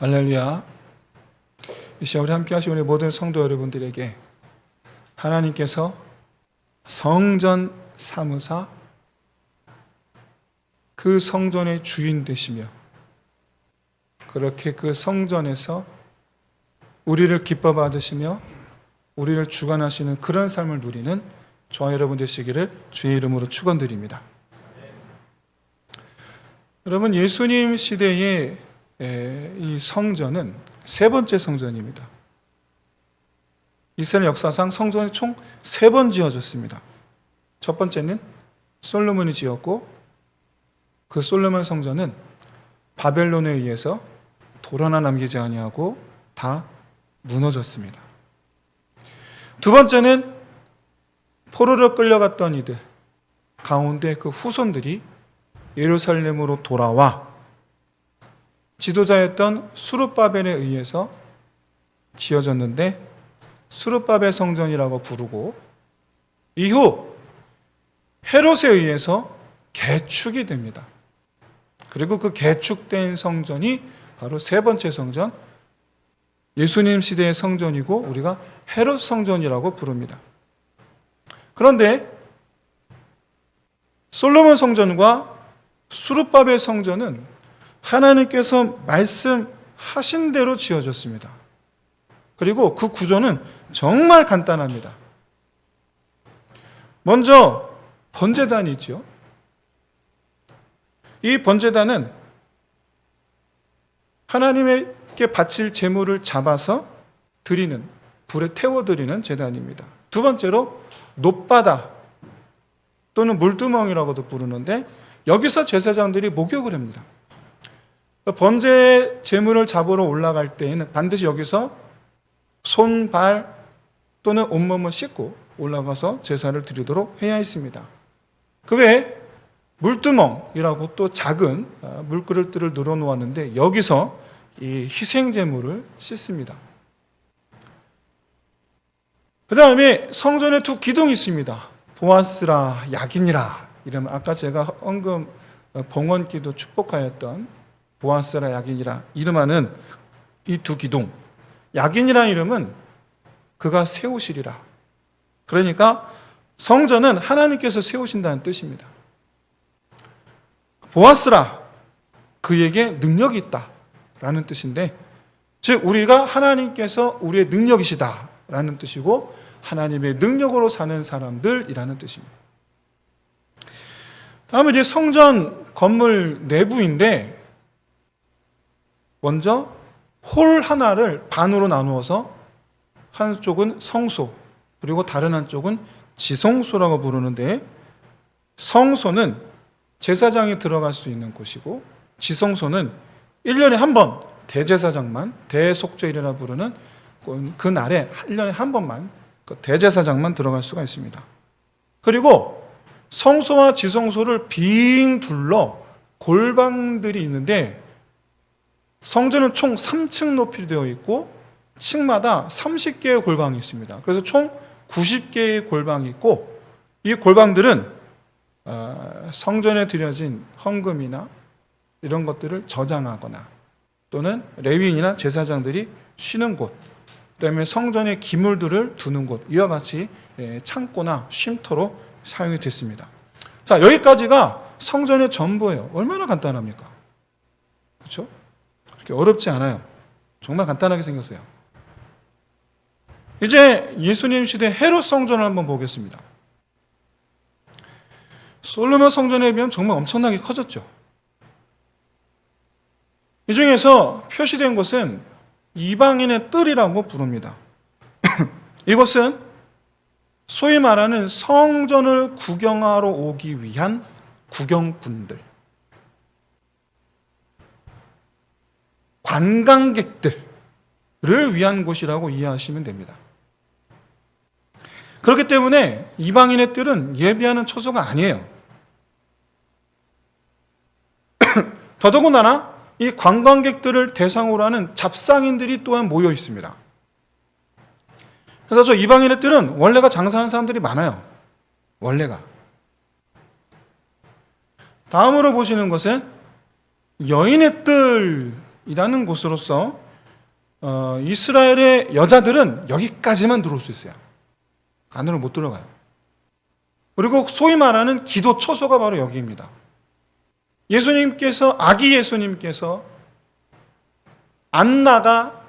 할렐루야. 이 시간 우리 함께 하신 우리 모든 성도 여러분들에게 하나님께서 성전 사무사 그 성전의 주인 되시며 그렇게 그 성전에서 우리를 기뻐 받으시며 우리를 주관하시는 그런 삶을 누리는 저와 여러분 되시기를 주의 이름으로 축원드립니다. 여러분, 예수님 시대의 이 성전은 세 번째 성전입니다. 이스라엘 역사상 성전이 총 3번 지어졌습니다. 첫 번째는 솔로몬이 지었고 그 솔로몬 성전은 바벨론에 의해서 돌 하나 남기지 아니하고 다 무너졌습니다. 두 번째는 포로로 끌려갔던 이들 가운데 그 후손들이 예루살렘으로 돌아와 지도자였던 수룹바벨에 의해서 지어졌는데 수룹바벨 성전이라고 부르고 이후 헤롯에 의해서 개축이 됩니다. 그리고 그 개축된 성전이 바로 세 번째 성전, 예수님 시대의 성전이고 우리가 헤롯 성전이라고 부릅니다. 그런데 솔로몬 성전과 수룹바벨 성전은 하나님께서 말씀하신 대로 지어졌습니다. 그리고 그 구조는 정말 간단합니다. 먼저 번제단이 있죠. 이 번제단은 하나님께 바칠 제물을 잡아서 드리는, 불에 태워드리는 제단입니다. 두 번째로 놋바다 또는 물두멍이라고도 부르는데 여기서 제사장들이 목욕을 합니다. 번제 제물을 잡으러 올라갈 때에는 반드시 여기서 손, 발 또는 온몸을 씻고 올라가서 제사를 드리도록 해야 했습니다. 그 외에 물두멍이라고 또 작은 물그릇들을 늘어놓았는데 여기서 이 희생제물을 씻습니다. 그 다음에 성전에 두 기둥이 있습니다. 보아스라, 야긴이라 이러면 아까 제가 언급 봉헌기도 축복하였던 보아스라, 야긴이라 이름하는 이 두 기둥. 야긴이라는 이름은 그가 세우시리라. 그러니까 성전은 하나님께서 세우신다는 뜻입니다. 보아스라, 그에게 능력이 있다라는 뜻인데 즉 우리가 하나님께서 우리의 능력이시다라는 뜻이고 하나님의 능력으로 사는 사람들이라는 뜻입니다. 다음에 이제 성전 건물 내부인데 먼저 홀 하나를 반으로 나누어서 한쪽은 성소 그리고 다른 한쪽은 지성소라고 부르는데 성소는 제사장이 들어갈 수 있는 곳이고 지성소는 1년에 한 번 대제사장만 대속죄일이라 부르는 그 날에 1년에 한 번만 대제사장만 들어갈 수가 있습니다. 그리고 성소와 지성소를 빙 둘러 골방들이 있는데 성전은 총 3층 높이 되어 있고 층마다 30개의 골방이 있습니다. 그래서 총 90개의 골방이 있고 이 골방들은 성전에 드려진 헌금이나 이런 것들을 저장하거나 또는 레위인이나 제사장들이 쉬는 곳, 그다음에 성전의 기물들을 두는 곳, 이와 같이 창고나 쉼터로 사용이 됐습니다. 자, 여기까지가 성전의 전부예요. 얼마나 간단합니까? 그렇죠? 그렇게 어렵지 않아요. 정말 간단하게 생겼어요. 이제 예수님 시대 헤롯 성전을 한번 보겠습니다. 솔로몬 성전에 비하면 정말 엄청나게 커졌죠. 이 중에서 표시된 곳은 이방인의 뜰이라고 부릅니다. 이곳은 소위 말하는 성전을 구경하러 오기 위한 구경꾼들, 관광객들을 위한 곳이라고 이해하시면 됩니다. 그렇기 때문에 이방인의 뜰은 예배하는 처소가 아니에요. 더더군다나 이 관광객들을 대상으로 하는 잡상인들이 또한 모여 있습니다. 그래서 저 이방인의 뜰은 원래가 장사하는 사람들이 많아요. 원래가. 다음으로 보시는 것은 여인의 뜰 뜰이라는 곳으로서 이스라엘의 여자들은 여기까지만 들어올 수 있어요. 안으로 못 들어가요. 그리고 소위 말하는 기도 처소가 바로 여기입니다. 아기 예수님께서 안나가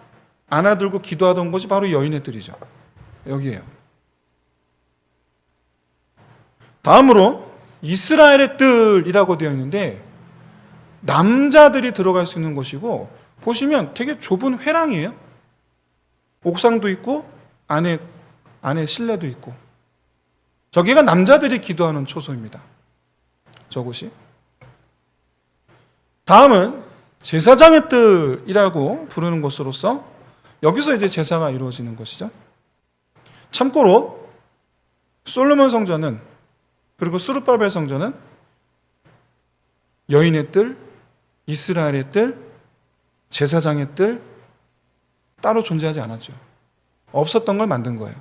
안아들고 기도하던 곳이 바로 여인의 뜰이죠. 여기에요. 다음으로 이스라엘의 뜰이라고 되어 있는데 남자들이 들어갈 수 있는 곳이고, 보시면 되게 좁은 회랑이에요. 옥상도 있고 안에 실내도 있고, 저기가 남자들이 기도하는 초소입니다. 저곳이. 다음은 제사장의 뜰이라고 부르는 곳으로서 여기서 이제 제사가 이루어지는 것이죠. 참고로 솔로몬 성전은, 그리고 스룹바벨 성전은 여인의 뜰, 이스라엘의 뜰, 제사장의 뜰 따로 존재하지 않았죠. 없었던 걸 만든 거예요,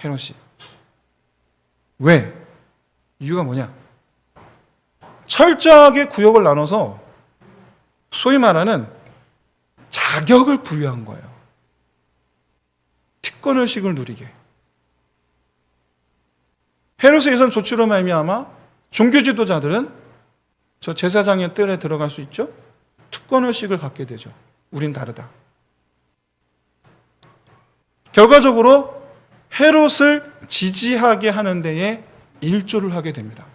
헤롯이. 왜? 이유가 뭐냐? 철저하게 구역을 나눠서 소위 말하는 자격을 부여한 거예요. 특권의식을 누리게. 헤롯의 예선 조치로 말미암아 종교 지도자들은 저 제사장의 뜰에 들어갈 수 있죠. 특권의식을 갖게 되죠. 우린 다르다. 결과적으로 헤롯을 지지하게 하는 데에 일조를 하게 됩니다.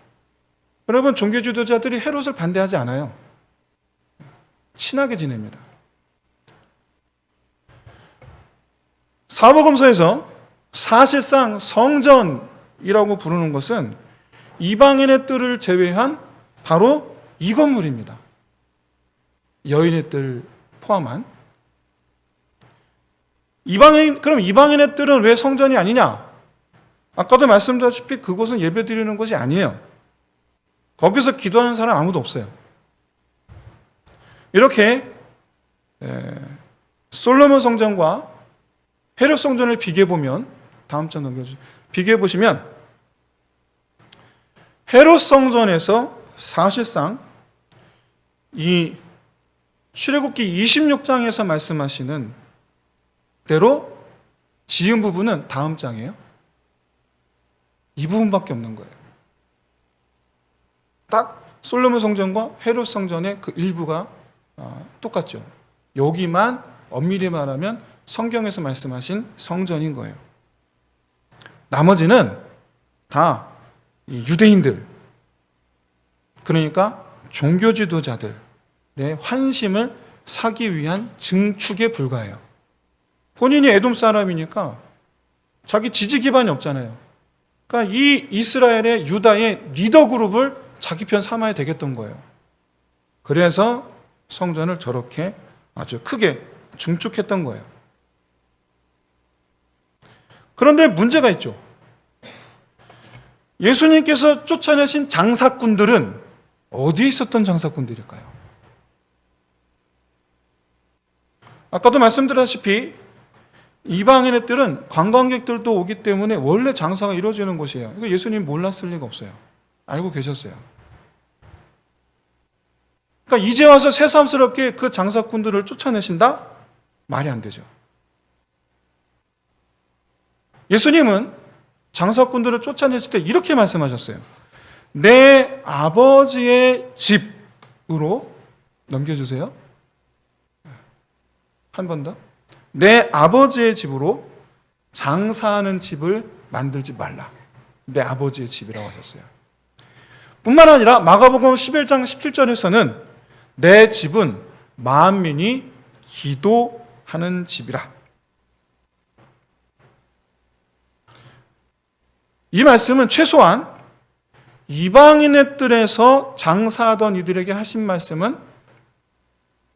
여러분, 종교 지도자들이 헤롯을 반대하지 않아요. 친하게 지냅니다. 사복음서에서 사실상 성전이라고 부르는 것은 이방인의 뜰을 제외한 바로 이 건물입니다. 여인의 뜰 포함한. 그럼 이방인의 뜰은 왜 성전이 아니냐? 아까도 말씀드렸다시피 그곳은 예배 드리는 곳이 아니에요. 거기서 기도하는 사람 아무도 없어요. 이렇게 솔로몬 성전과 헤롯 성전을 비교해보면, 다음 장 넘겨주세요. 비교해보시면 헤롯 성전에서 사실상 이 출애굽기 26장에서 말씀하시는 대로 지은 부분은 다음 장이에요. 이 부분밖에 없는 거예요. 딱 솔로몬 성전과 헤롯 성전의 그 일부가 똑같죠. 여기만 엄밀히 말하면 성경에서 말씀하신 성전인 거예요. 나머지는 다 유대인들, 그러니까 종교 지도자들의 환심을 사기 위한 증축에 불과해요. 본인이 에돔 사람이니까 자기 지지 기반이 없잖아요. 그러니까 이 이스라엘의 유다의 리더 그룹을 자기 편 삼아야 되겠던 거예요. 그래서 성전을 저렇게 아주 크게 중축했던 거예요. 그런데 문제가 있죠. 예수님께서 쫓아내신 장사꾼들은 어디에 있었던 장사꾼들일까요? 아까도 말씀드렸다시피 이방인의 뜰은 관광객들도 오기 때문에 원래 장사가 이루어지는 곳이에요. 이거 예수님 몰랐을 리가 없어요. 알고 계셨어요. 그러니까 이제 와서 새삼스럽게 그 장사꾼들을 쫓아내신다? 말이 안 되죠. 예수님은 장사꾼들을 쫓아냈을 때 이렇게 말씀하셨어요. 내 아버지의 집으로, 넘겨주세요. 한 번 더. 내 아버지의 집으로 장사하는 집을 만들지 말라. 내 아버지의 집이라고 하셨어요. 뿐만 아니라 마가복음 11장 17절에서는 내 집은 만민이 기도하는 집이라. 이 말씀은 최소한 이방인의 뜰에서 장사하던 이들에게 하신 말씀은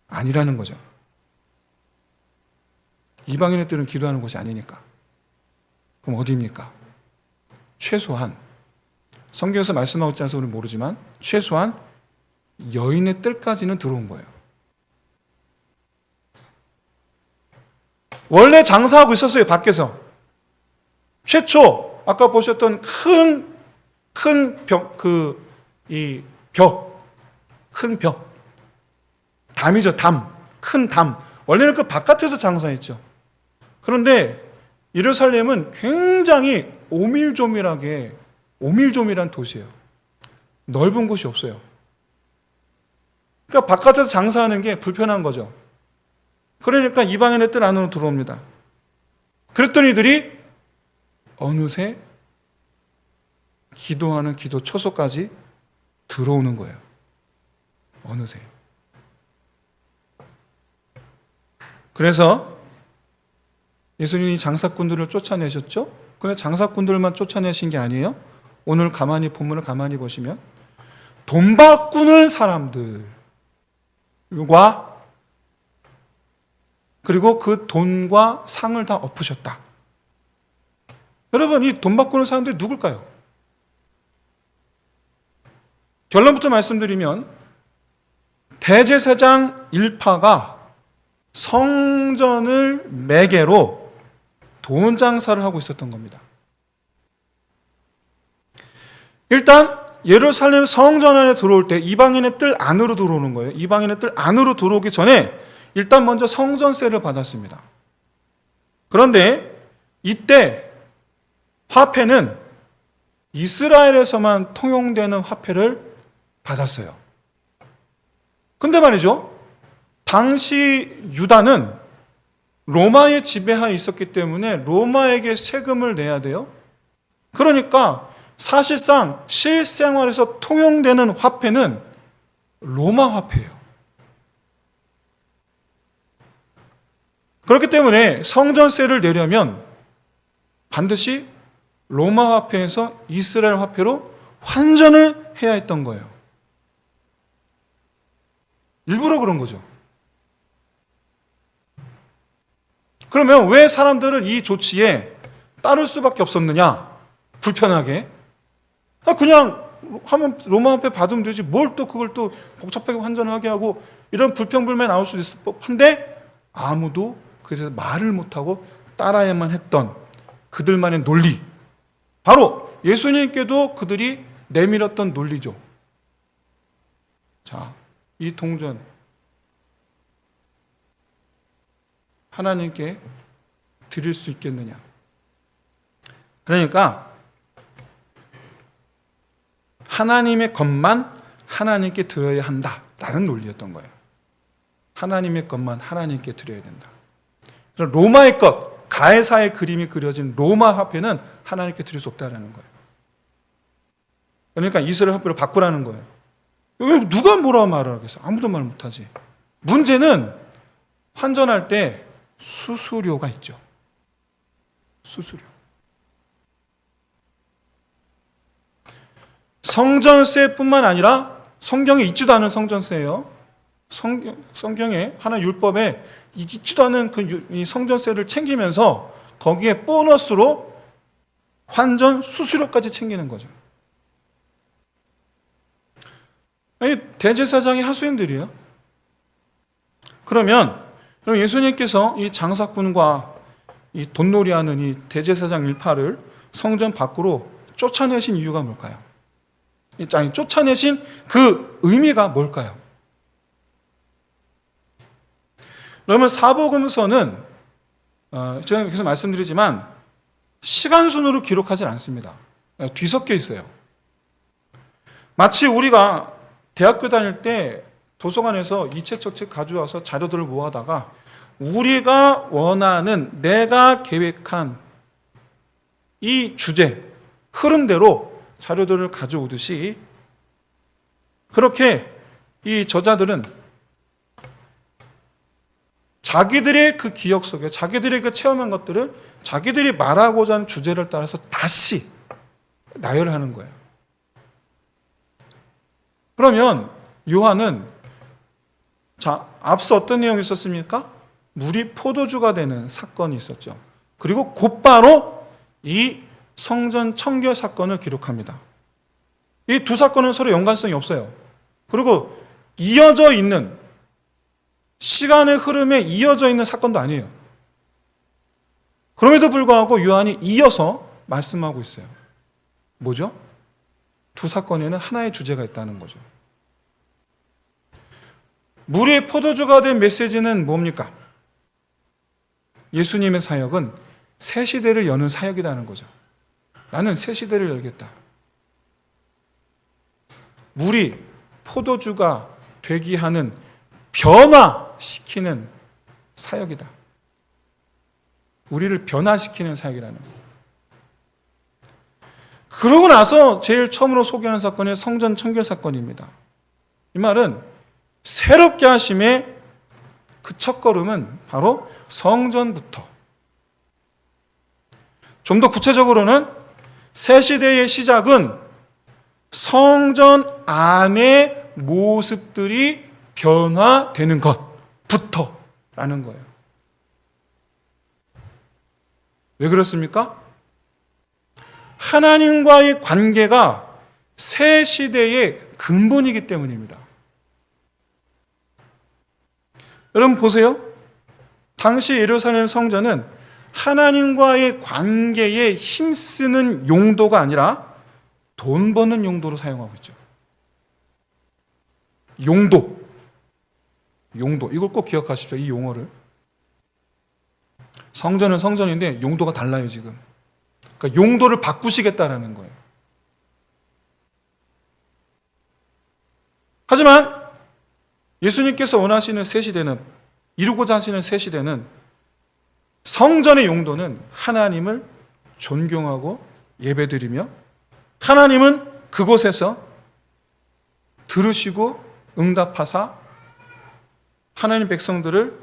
아니라는 거죠. 이방인의 뜰은 기도하는 곳이 아니니까. 그럼 어디입니까? 최소한, 성경에서 말씀하고 있지 않아서 우리는 모르지만 최소한 여인의 뜰까지는 들어온 거예요. 원래 장사하고 있었어요, 밖에서. 최초 아까 보셨던 큰 벽, 담이죠, 담. 큰 담. 원래는 그 바깥에서 장사했죠. 그런데 예루살렘은 굉장히 오밀조밀한 도시예요. 넓은 곳이 없어요. 그러니까 바깥에서 장사하는 게 불편한 거죠. 그러니까 이방인의 뜰 안으로 들어옵니다. 그랬더니 이들이 어느새 기도하는 기도 처소까지 들어오는 거예요. 어느새. 그래서 예수님이 장사꾼들을 쫓아내셨죠? 근데 장사꾼들만 쫓아내신 게 아니에요. 오늘 본문을 가만히 보시면 돈 바꾸는 사람들과 그리고 그 돈과 상을 다 엎으셨다. 여러분, 이 돈 바꾸는 사람들이 누굴까요? 결론부터 말씀드리면 대제사장 일파가 성전을 매개로 돈 장사를 하고 있었던 겁니다. 일단 예루살렘 성전 안에 들어올 때 이방인의 뜰 안으로 들어오는 거예요. 이방인의 뜰 안으로 들어오기 전에 일단 먼저 성전세를 받았습니다. 그런데 이때 화폐는 이스라엘에서만 통용되는 화폐를 받았어요. 근데 말이죠, 당시 유다는 로마의 지배하에 있었기 때문에 로마에게 세금을 내야 돼요. 그러니까 사실상 실생활에서 통용되는 화폐는 로마 화폐예요. 그렇기 때문에 성전세를 내려면 반드시 로마 화폐에서 이스라엘 화폐로 환전을 해야 했던 거예요. 일부러 그런 거죠. 그러면 왜 사람들은 이 조치에 따를 수밖에 없었느냐? 불편하게. 그냥 하면 로마 화폐 받으면 되지. 뭘 또 그걸 또 복잡하게 환전하게 하고 이런 불평불만이 나올 수도 있을 법한데 아무도 그래서 말을 못하고 따라야만 했던 그들만의 논리. 바로 예수님께도 그들이 내밀었던 논리죠. 자, 이 동전 하나님께 드릴 수 있겠느냐? 그러니까 하나님의 것만 하나님께 드려야 한다라는 논리였던 거예요. 하나님의 것만 하나님께 드려야 된다. 로마의 것, 가해사의 그림이 그려진 로마 화폐는 하나님께 드릴 수 없다라는 거예요. 그러니까 이스라엘 화폐로 바꾸라는 거예요. 누가 뭐라 말을 하겠어? 아무도 말 못하지. 문제는 환전할 때 수수료가 있죠. 수수료. 성전세뿐만 아니라 성경에 있지도 않은 성전세예요. 성경에 하나 율법에 있지도 않은 그 성전세를 챙기면서 거기에 보너스로 환전 수수료까지 챙기는 거죠. 아니, 대제사장이 하수인들이에요. 그러면 예수님께서 이 장사꾼과 이 돈놀이하는 이 대제사장 일파를 성전 밖으로 쫓아내신 이유가 뭘까요? 아니, 쫓아내신 그 의미가 뭘까요? 그러면 사복음서는 제가 계속 말씀드리지만 시간 순으로 기록하지 않습니다. 뒤섞여 있어요. 마치 우리가 대학교 다닐 때 도서관에서 이 책 저 책 가져와서 자료들을 모아다가 우리가 원하는 내가 계획한 이 주제, 흐름대로 자료들을 가져오듯이 그렇게 이 저자들은 자기들의 그 기억 속에 자기들의 그 체험한 것들을 자기들이 말하고자 하는 주제를 따라서 다시 나열하는 거예요. 그러면 요한은 앞서 어떤 내용이 있었습니까? 물이 포도주가 되는 사건이 있었죠. 그리고 곧바로 이 성전 청결 사건을 기록합니다. 이 두 사건은 서로 연관성이 없어요. 그리고 이어져 있는 시간의 흐름에 이어져 있는 사건도 아니에요. 그럼에도 불구하고 요한이 이어서 말씀하고 있어요. 뭐죠? 두 사건에는 하나의 주제가 있다는 거죠. 물의 포도주가 된 메시지는 뭡니까? 예수님의 사역은 새 시대를 여는 사역이라는 거죠. 나는 새 시대를 열겠다. 물이 포도주가 되기 하는 변화시키는 사역이다. 우리를 변화시키는 사역이라는 거예요. 그러고 나서 제일 처음으로 소개하는 사건이 성전 청결 사건입니다. 이 말은 새롭게 하심의 그 첫걸음은 바로 성전부터. 좀 더 구체적으로는 새 시대의 시작은 성전 안의 모습들이 변화되는 것부터라는 거예요. 왜 그렇습니까? 하나님과의 관계가 새 시대의 근본이기 때문입니다. 여러분 보세요. 당시 예루살렘 성전은 하나님과의 관계에 힘쓰는 용도가 아니라 돈 버는 용도로 사용하고 있죠. 용도. 이걸 꼭 기억하십시오. 이 용어를. 성전은 성전인데 용도가 달라요, 지금. 그러니까 용도를 바꾸시겠다라는 거예요. 하지만 예수님께서 원하시는 새 시대는, 이루고자 하시는 새 시대는 성전의 용도는 하나님을 존경하고 예배드리며 하나님은 그곳에서 들으시고 응답하사 하나님 백성들을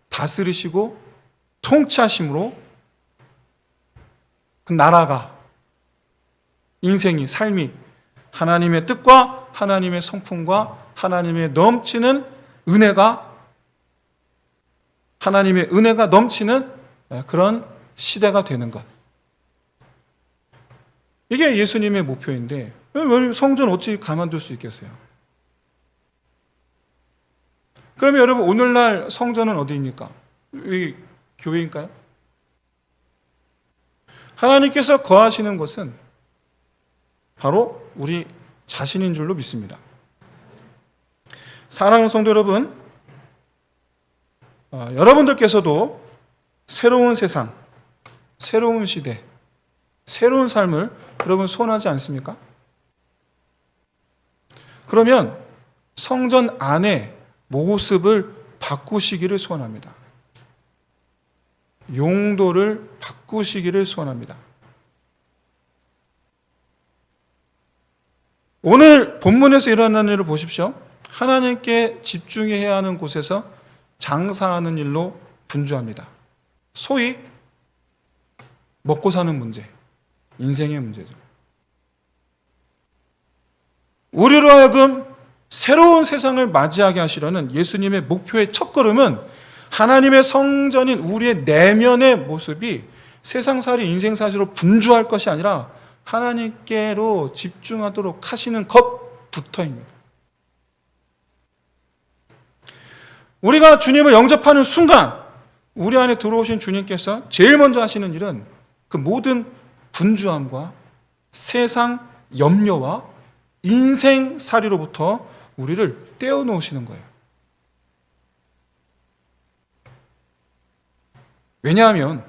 다스리시고 통치하심으로 그 나라가, 인생이, 삶이 하나님의 뜻과 하나님의 성품과 하나님의 넘치는 은혜가, 하나님의 은혜가 넘치는 그런 시대가 되는 것. 이게 예수님의 목표인데 왜 성전 어찌 가만둘 수 있겠어요? 그러면 여러분 오늘날 성전은 어디입니까? 이 교회인가요? 하나님께서 거하시는 곳은 바로 우리 자신인 줄로 믿습니다. 사랑하는 성도 여러분, 여러분들께서도 새로운 세상, 새로운 시대, 새로운 삶을 여러분 소원하지 않습니까? 그러면 성전 안의 모습을 바꾸시기를 소원합니다. 용도를 바꾸시기를 소원합니다. 오늘 본문에서 일어나는 일을 보십시오. 하나님께 집중해야 하는 곳에서 장사하는 일로 분주합니다. 소위 먹고 사는 문제, 인생의 문제죠. 우리로 하여금 새로운 세상을 맞이하게 하시려는 예수님의 목표의 첫걸음은 하나님의 성전인 우리의 내면의 모습이 세상살이, 인생살이로 분주할 것이 아니라 하나님께로 집중하도록 하시는 것부터입니다. 우리가 주님을 영접하는 순간 우리 안에 들어오신 주님께서 제일 먼저 하시는 일은 그 모든 분주함과 세상 염려와 인생살이로부터 우리를 떼어놓으시는 거예요. 왜냐하면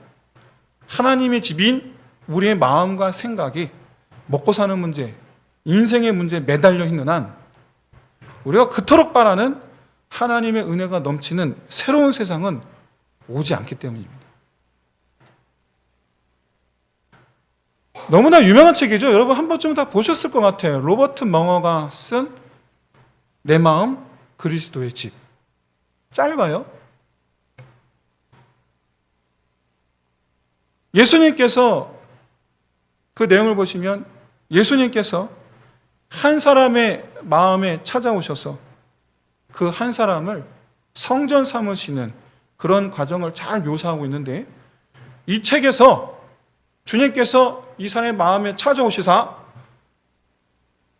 하나님의 집인 우리의 마음과 생각이 먹고 사는 문제, 인생의 문제에 매달려 있는 한 우리가 그토록 바라는 하나님의 은혜가 넘치는 새로운 세상은 오지 않기 때문입니다. 너무나 유명한 책이죠. 여러분 한 번쯤 다 보셨을 것 같아요. 로버트 멍어가 쓴 내 마음 그리스도의 집. 짧아요. 예수님께서 그 내용을 보시면 예수님께서 한 사람의 마음에 찾아오셔서 그 한 사람을 성전 삼으시는 그런 과정을 잘 묘사하고 있는데, 이 책에서 주님께서 이 사람의 마음에 찾아오시사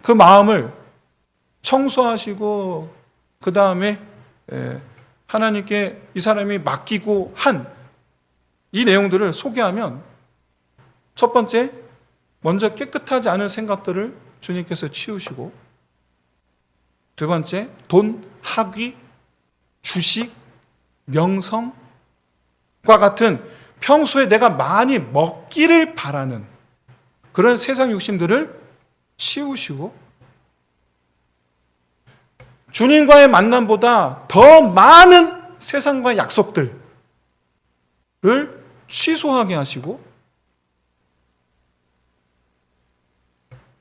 그 마음을 청소하시고 그 다음에 하나님께 이 사람이 맡기고 한 이 내용들을 소개하면, 첫 번째, 먼저 깨끗하지 않은 생각들을 주님께서 치우시고, 두 번째, 돈, 학위, 주식, 명성과 같은 평소에 내가 많이 먹기를 바라는 그런 세상 욕심들을 치우시고 주님과의 만남보다 더 많은 세상과의 약속들을 취소하게 하시고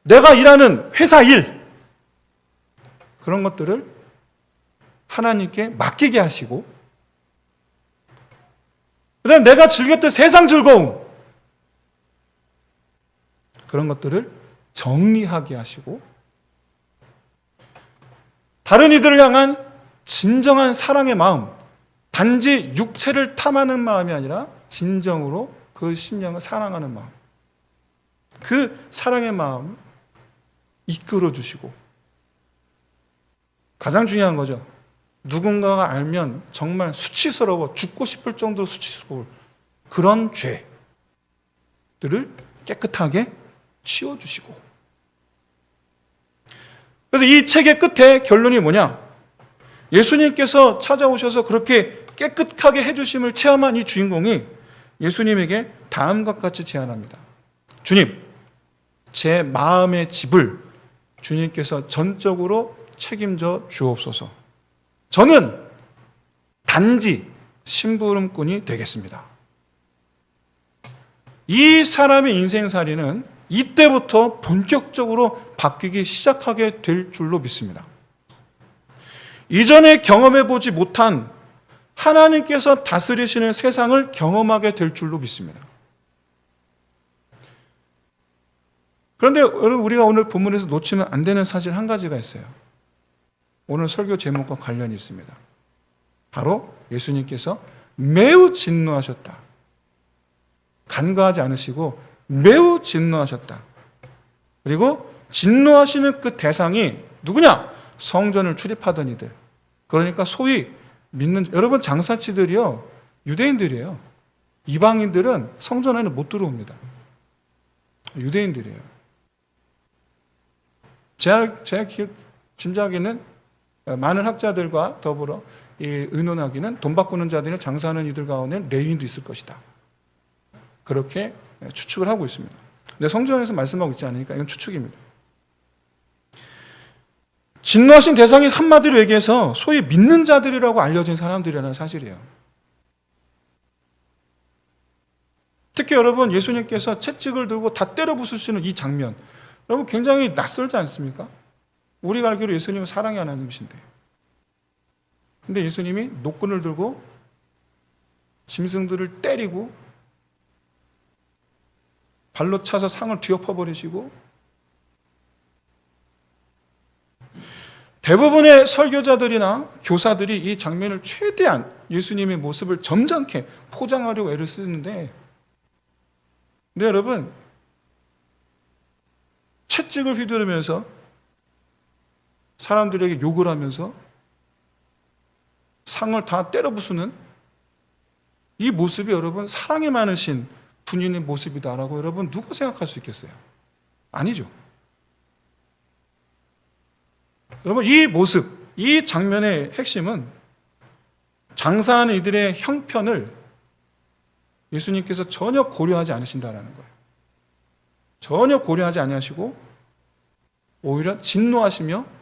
내가 일하는 회사 일 그런 것들을 하나님께 맡기게 하시고 그다음에 내가 즐겼던 세상 즐거움 그런 것들을 정리하게 하시고 다른 이들을 향한 진정한 사랑의 마음, 단지 육체를 탐하는 마음이 아니라 진정으로 그 심령을 사랑하는 마음, 그 사랑의 마음을 이끌어 주시고 가장 중요한 거죠. 누군가가 알면 정말 수치스러워 죽고 싶을 정도로 수치스러울 그런 죄들을 깨끗하게 치워주시고 그래서 이 책의 끝에 결론이 뭐냐? 예수님께서 찾아오셔서 그렇게 깨끗하게 해주심을 체험한 이 주인공이 예수님에게 다음과 같이 제안합니다. 주님, 제 마음의 집을 주님께서 전적으로 책임져 주옵소서. 저는 단지 심부름꾼이 되겠습니다. 이 사람의 인생살이는 이때부터 본격적으로 바뀌기 시작하게 될 줄로 믿습니다. 이전에 경험해보지 못한 하나님께서 다스리시는 세상을 경험하게 될 줄로 믿습니다. 그런데 여러분, 우리가 오늘 본문에서 놓치면 안 되는 사실 한 가지가 있어요. 오늘 설교 제목과 관련이 있습니다. 바로 예수님께서 매우 진노하셨다. 간과하지 않으시고 매우 진노하셨다. 그리고 진노하시는 그 대상이 누구냐? 성전을 출입하던 이들. 그러니까 소위 믿는 여러분 장사치들이요 유대인들이에요. 이방인들은 성전 안에 못 들어옵니다. 유대인들이에요. 제가 짐작하기는 많은 학자들과 더불어 의논하기는 돈 바꾸는 자들이나 장사하는 이들 가운데 레위인도 있을 것이다. 그렇게 추측을 하고 있습니다. 근데 성경에서 말씀하고 있지 않으니까 이건 추측입니다. 진노하신 대상이 한마디로 얘기해서 소위 믿는 자들이라고 알려진 사람들이라는 사실이에요. 특히 여러분 예수님께서 채찍을 들고 다 때려 부수시는 이 장면 여러분 굉장히 낯설지 않습니까? 우리가 알기로 예수님은 사랑의 하나님이신데 근데 예수님이 노끈을 들고 짐승들을 때리고 발로 차서 상을 뒤엎어버리시고 대부분의 설교자들이나 교사들이 이 장면을 최대한 예수님의 모습을 점잖게 포장하려고 애를 쓰는데 근데 여러분 채찍을 휘두르면서 사람들에게 욕을 하면서 상을 다 때려 부수는 이 모습이 여러분 사랑이 많으신 분인의 모습이다라고 여러분 누가 생각할 수 있겠어요? 아니죠. 여러분 이 모습, 이 장면의 핵심은 장사하는 이들의 형편을 예수님께서 전혀 고려하지 않으신다라는 거예요. 전혀 고려하지 아니하시고 오히려 진노하시며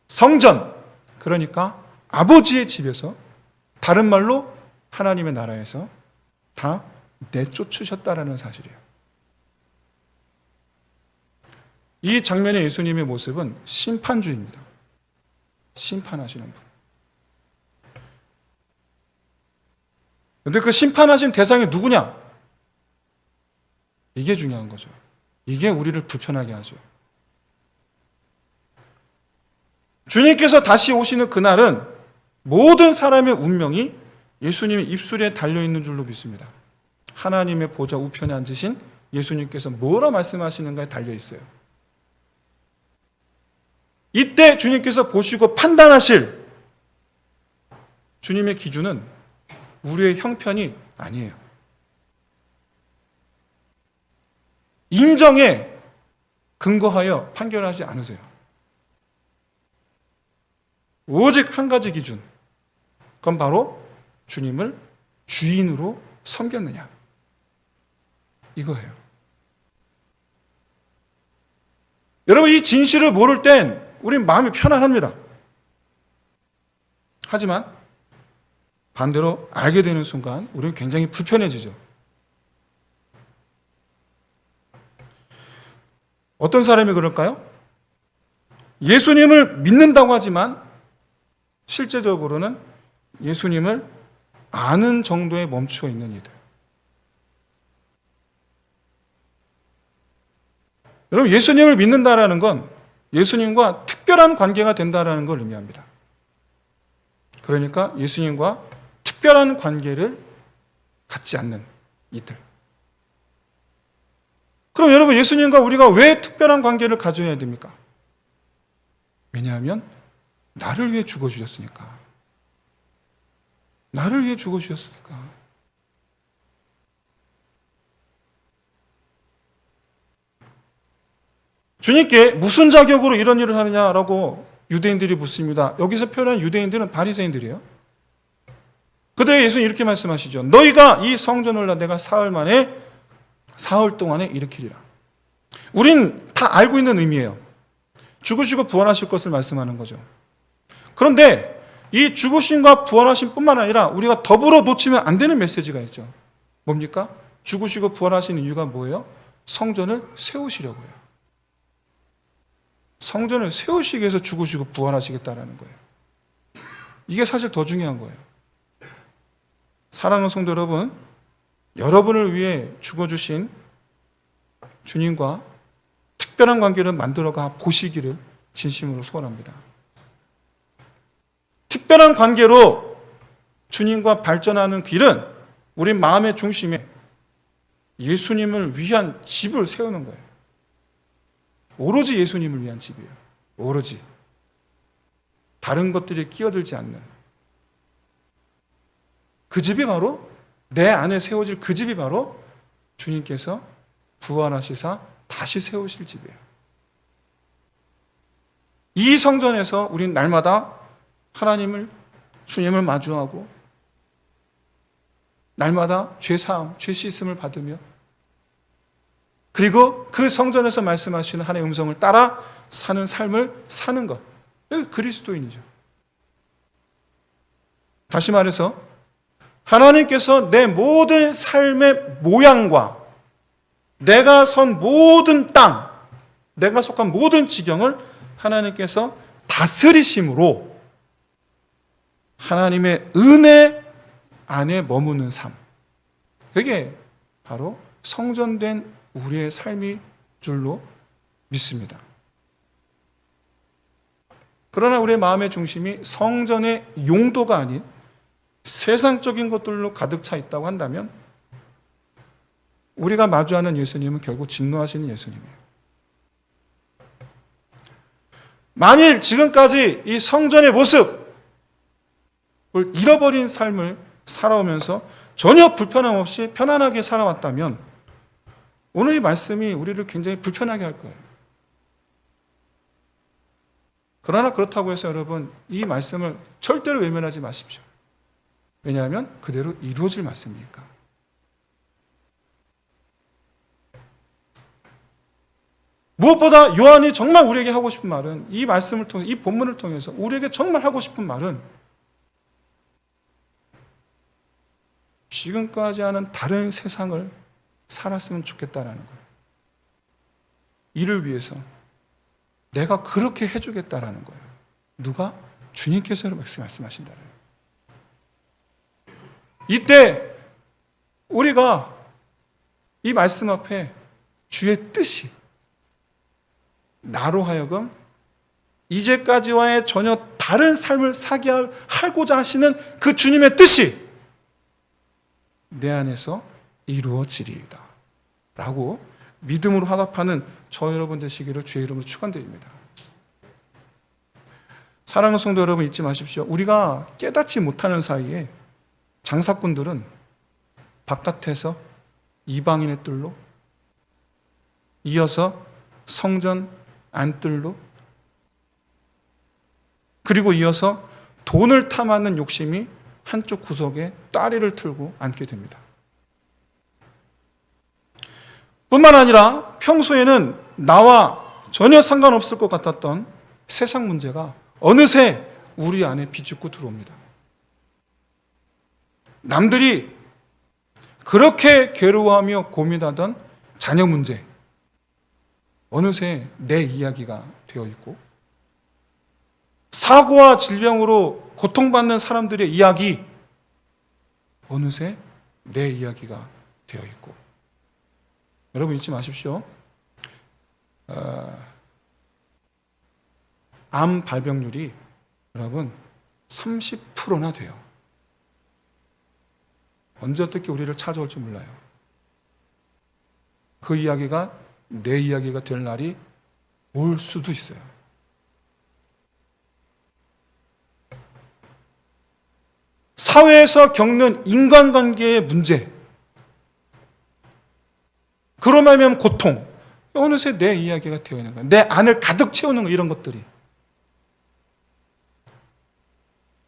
성전, 그러니까 아버지의 집에서 다른 말로 하나님의 나라에서 다 내쫓으셨다라는 사실이에요. 이 장면의 예수님의 모습은 심판주의입니다. 심판하시는 분. 그런데 그 심판하신 대상이 누구냐? 이게 중요한 거죠. 이게 우리를 불편하게 하죠. 주님께서 다시 오시는 그날은 모든 사람의 운명이 예수님의 입술에 달려있는 줄로 믿습니다. 하나님의 보좌 우편에 앉으신 예수님께서 뭐라 말씀하시는가에 달려있어요. 이때 주님께서 보시고 판단하실 주님의 기준은 우리의 형편이 아니에요. 인정에 근거하여 판결하지 않으세요. 오직 한 가지 기준, 그건 바로 주님을 주인으로 섬겼느냐, 이거예요. 여러분, 이 진실을 모를 땐 우린 마음이 편안합니다. 하지만 반대로 알게 되는 순간 우리는 굉장히 불편해지죠. 어떤 사람이 그럴까요? 예수님을 믿는다고 하지만 실제적으로는 예수님을 아는 정도에 멈추어 있는 이들. 여러분, 예수님을 믿는다라는 건 예수님과 특별한 관계가 된다라는 걸 의미합니다. 그러니까 예수님과 특별한 관계를 갖지 않는 이들. 그럼 여러분, 예수님과 우리가 왜 특별한 관계를 가져야 됩니까? 왜냐하면 나를 위해 죽어주셨으니까. 나를 위해 죽어주셨으니까. 주님께 무슨 자격으로 이런 일을 하느냐라고 유대인들이 묻습니다. 여기서 표현한 유대인들은 바리새인들이에요. 그때 예수님 이렇게 말씀하시죠. 너희가 이 성전을 내가 사흘 동안에 일으키리라. 우린 다 알고 있는 의미예요. 죽으시고 부활하실 것을 말씀하는 거죠. 그런데 이 죽으심과 부활하심 뿐만 아니라 우리가 더불어 놓치면 안 되는 메시지가 있죠. 뭡니까? 죽으시고 부활하시는 이유가 뭐예요? 성전을 세우시려고요. 성전을 세우시기 위해서 죽으시고 부활하시겠다라는 거예요. 이게 사실 더 중요한 거예요. 사랑하는 성도 여러분, 여러분을 위해 죽어주신 주님과 특별한 관계를 만들어가 보시기를 진심으로 소원합니다. 특별한 관계로 주님과 발전하는 길은 우리 마음의 중심에 예수님을 위한 집을 세우는 거예요. 오로지 예수님을 위한 집이에요. 오로지. 다른 것들이 끼어들지 않는. 그 집이 바로, 내 안에 세워질 그 집이 바로 주님께서 부활하시사 다시 세우실 집이에요. 이 성전에서 우린 날마다 하나님을, 주님을 마주하고 날마다 죄사함, 죄 씻음을 받으며 그리고 그 성전에서 말씀하시는 하나님의 음성을 따라 사는 삶을 사는 것. 여기 그리스도인이죠. 다시 말해서 하나님께서 내 모든 삶의 모양과 내가 선 모든 땅, 내가 속한 모든 지경을 하나님께서 다스리심으로 하나님의 은혜 안에 머무는 삶. 그게 바로 성전된 우리의 삶이 줄로 믿습니다. 그러나 우리의 마음의 중심이 성전의 용도가 아닌 세상적인 것들로 가득 차 있다고 한다면 우리가 마주하는 예수님은 결국 진노하시는 예수님이에요. 만일 지금까지 이 성전의 모습을 잃어버린 삶을 살아오면서 전혀 불편함 없이 편안하게 살아왔다면 오늘 이 말씀이 우리를 굉장히 불편하게 할 거예요. 그러나 그렇다고 해서 여러분, 이 말씀을 절대로 외면하지 마십시오. 왜냐하면 그대로 이루어질 말씀이니까. 무엇보다 요한이 정말 우리에게 하고 싶은 말은, 이 말씀을 통해서, 이 본문을 통해서 우리에게 정말 하고 싶은 말은 지금까지 하는 다른 세상을 살았으면 좋겠다라는 거예요. 이를 위해서 내가 그렇게 해주겠다라는 거예요. 누가? 주님께서 말씀하신다는 거예요. 이때 우리가 이 말씀 앞에 주의 뜻이 나로 하여금 이제까지와의 전혀 다른 삶을 살게 하고자 하시는 그 주님의 뜻이 내 안에서 이루어지리이다 라고 믿음으로 화답하는 저 여러분 되시기를 주의 이름으로 축원드립니다. 사랑하는 성도 여러분, 잊지 마십시오. 우리가 깨닫지 못하는 사이에 장사꾼들은 바깥에서 이방인의 뜰로, 이어서 성전 안뜰로, 그리고 이어서 돈을 탐하는 욕심이 한쪽 구석에 다리를 틀고 앉게 됩니다. 뿐만 아니라 평소에는 나와 전혀 상관없을 것 같았던 세상 문제가 어느새 우리 안에 비집고 들어옵니다. 남들이 그렇게 괴로워하며 고민하던 자녀 문제, 어느새 내 이야기가 되어 있고, 사고와 질병으로 고통받는 사람들의 이야기, 어느새 내 이야기가 되어 있고. 여러분 잊지 마십시오. 암 발병률이 여러분 30%나 돼요. 언제 어떻게 우리를 찾아올지 몰라요. 그 이야기가 내 이야기가 될 날이 올 수도 있어요. 사회에서 겪는 인간관계의 문제, 그로 말미암은 고통, 어느새 내 이야기가 되어 있는 거예요. 내 안을 가득 채우는 거, 이런 것들이.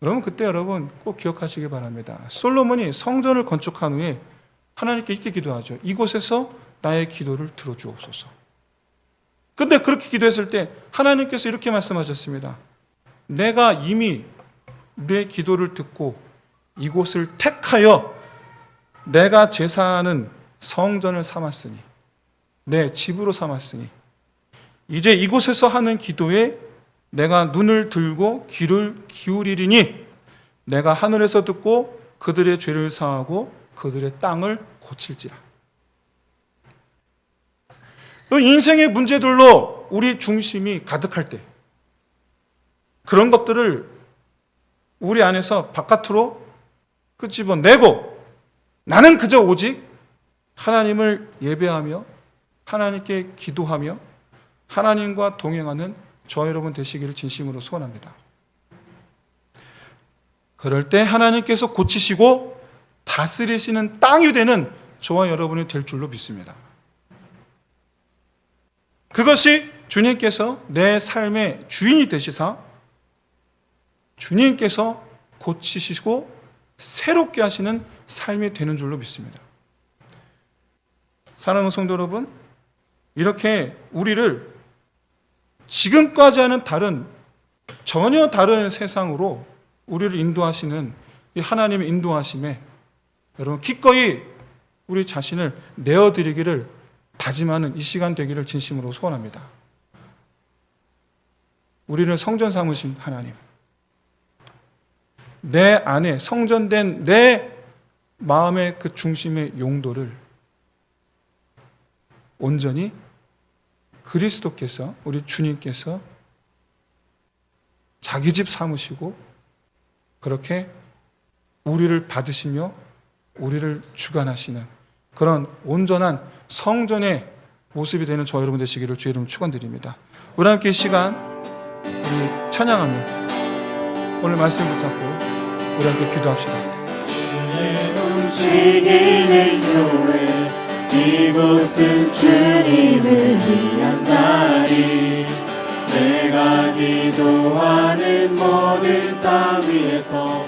여러분 그때 여러분 꼭 기억하시기 바랍니다. 솔로몬이 성전을 건축한 후에 하나님께 이렇게 기도하죠. 이곳에서 나의 기도를 들어주옵소서. 그런데 그렇게 기도했을 때 하나님께서 이렇게 말씀하셨습니다. 내가 이미 내 기도를 듣고 이곳을 택하여 내가 제사하는 성전을 삼았으니, 내 집으로 삼았으니 이제 이곳에서 하는 기도에 내가 눈을 들고 귀를 기울이리니 내가 하늘에서 듣고 그들의 죄를 사하고 그들의 땅을 고칠지라. 인생의 문제들로 우리 중심이 가득할 때, 그런 것들을 우리 안에서 바깥으로 끄집어내고 나는 그저 오직 하나님을 예배하며 하나님께 기도하며 하나님과 동행하는 저와 여러분 되시기를 진심으로 소원합니다. 그럴 때 하나님께서 고치시고 다스리시는 땅이 되는 저와 여러분이 될 줄로 믿습니다. 그것이 주님께서 내 삶의 주인이 되시사 주님께서 고치시고 새롭게 하시는 삶이 되는 줄로 믿습니다. 사랑하는 성도 여러분, 이렇게 우리를 지금까지와는 전혀 다른 세상으로 우리를 인도하시는 이 하나님의 인도하심에 여러분 기꺼이 우리 자신을 내어드리기를 다짐하는 이 시간 되기를 진심으로 소원합니다. 우리를 성전 삼으신 하나님, 내 안에 성전된 내 마음의 그 중심의 용도를 온전히 그리스도께서, 우리 주님께서 자기 집 삼으시고 그렇게 우리를 받으시며 우리를 주관하시는 그런 온전한 성전의 모습이 되는 저 여러분 되시기를 주의 이름으로 축원드립니다. 우리 함께 이 시간 우리 찬양하며 오늘 말씀 붙잡고 우리 함께 기도합시다. 주의 움직이는 교회, 이곳은 주님을 위한 자리. 내가 기도하는 모든 땅 위에서